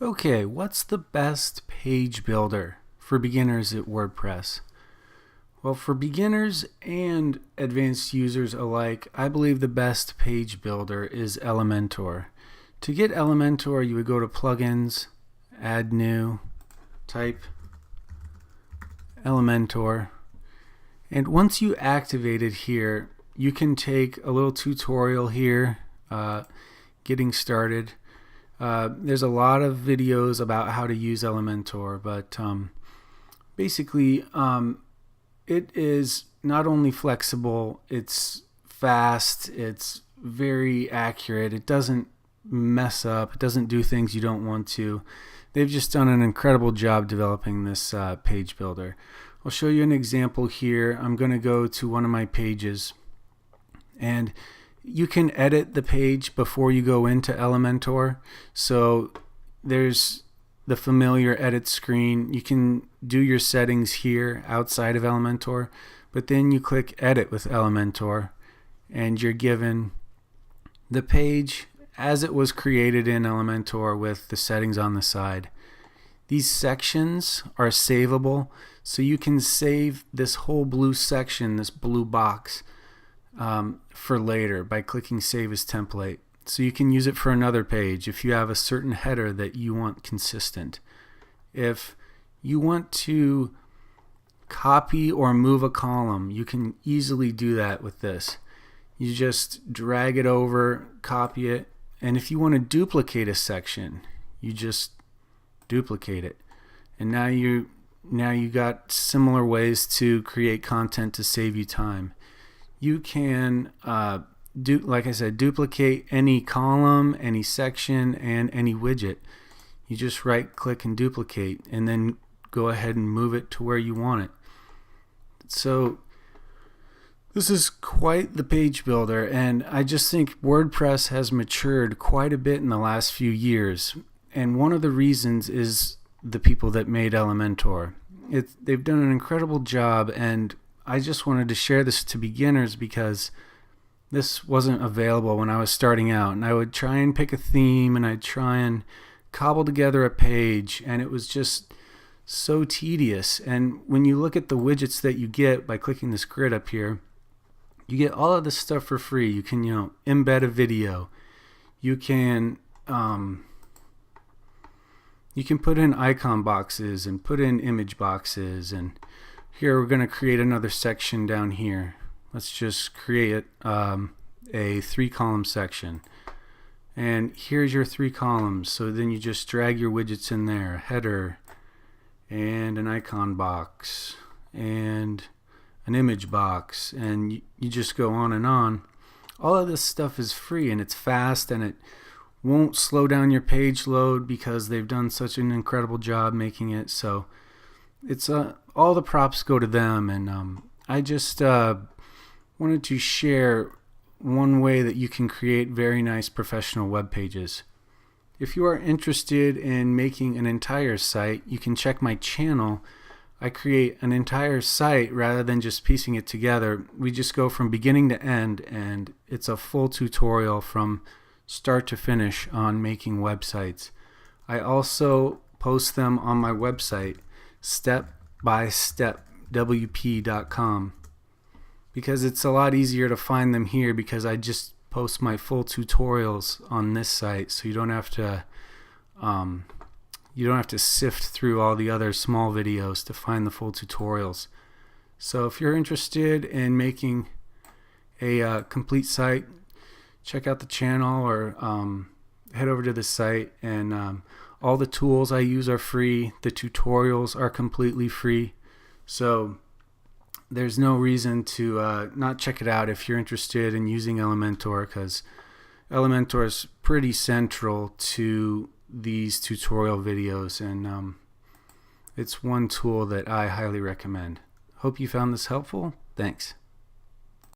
Okay, what's the best page builder for beginners at WordPress? Well, for beginners and advanced users alike, I believe the best page builder is Elementor. To get Elementor, you would go to Plugins, Add New, type Elementor, and once you activate it here, you can take a little tutorial here, getting started. There's a lot of videos about how to use Elementor, but basically it is not only flexible, it's fast, it's very accurate, it doesn't mess up, it doesn't do things you don't want to. They've just done an incredible job developing this page builder. I'll show you an example here. I'm going to go to one of my pages, and you can edit the page before you go into Elementor. So there's the familiar edit screen. You can do your settings here outside of Elementor, but then you click edit with Elementor and you're given the page as it was created in Elementor with the settings on the side. These sections are savable, so you can save this whole blue section, this blue box, for later by clicking Save as Template. So you can use it for another page if you have a certain header that you want consistent. If you want to copy or move a column, you can easily do that with this. You just drag it over, copy it, and if you want to duplicate a section, you just duplicate it. And now you got similar ways to create content to save you time. You can like I said, duplicate any column, any section, and any widget. You just right click and duplicate, and then go ahead and move it to where you want it. So this is quite the page builder, and I just think WordPress has matured quite a bit in the last few years. And one of the reasons is the people that made Elementor. They've done an incredible job, and I just wanted to share this to beginners because this wasn't available when I was starting out, and I would try and pick a theme and I'd try and cobble together a page, and it was just so tedious. And when you look at the widgets that you get by clicking this grid up here, you get all of this stuff for free. You can embed a video, you can put in icon boxes and put in image boxes, and here we're going to create another section down here. Let's just create a 3-column section. And here's your 3 columns. So then you just drag your widgets in there. A header, and an icon box, and an image box. And you just go on and on. All of this stuff is free, and it's fast, and it won't slow down your page load because they've done such an incredible job making it. So it's all the props go to them. And I just wanted to share one way that you can create very nice professional web pages. If you are interested in making an entire site, you can check my channel. I create an entire site rather than just piecing it together. We just go from beginning to end, and it's a full tutorial from start to finish on making websites. I also post them on my website, stepbystepwp.com. because it's a lot easier to find them here because I just post my full tutorials on this site, so you don't have to sift through all the other small videos to find the full tutorials. So if you're interested in making a complete site, check out the channel or head over to the site, and all the tools I use are free. The tutorials are completely free, so there's no reason to not check it out if you're interested in using Elementor, because Elementor is pretty central to these tutorial videos, and it's one tool that I highly recommend. Hope you found this helpful. Thanks.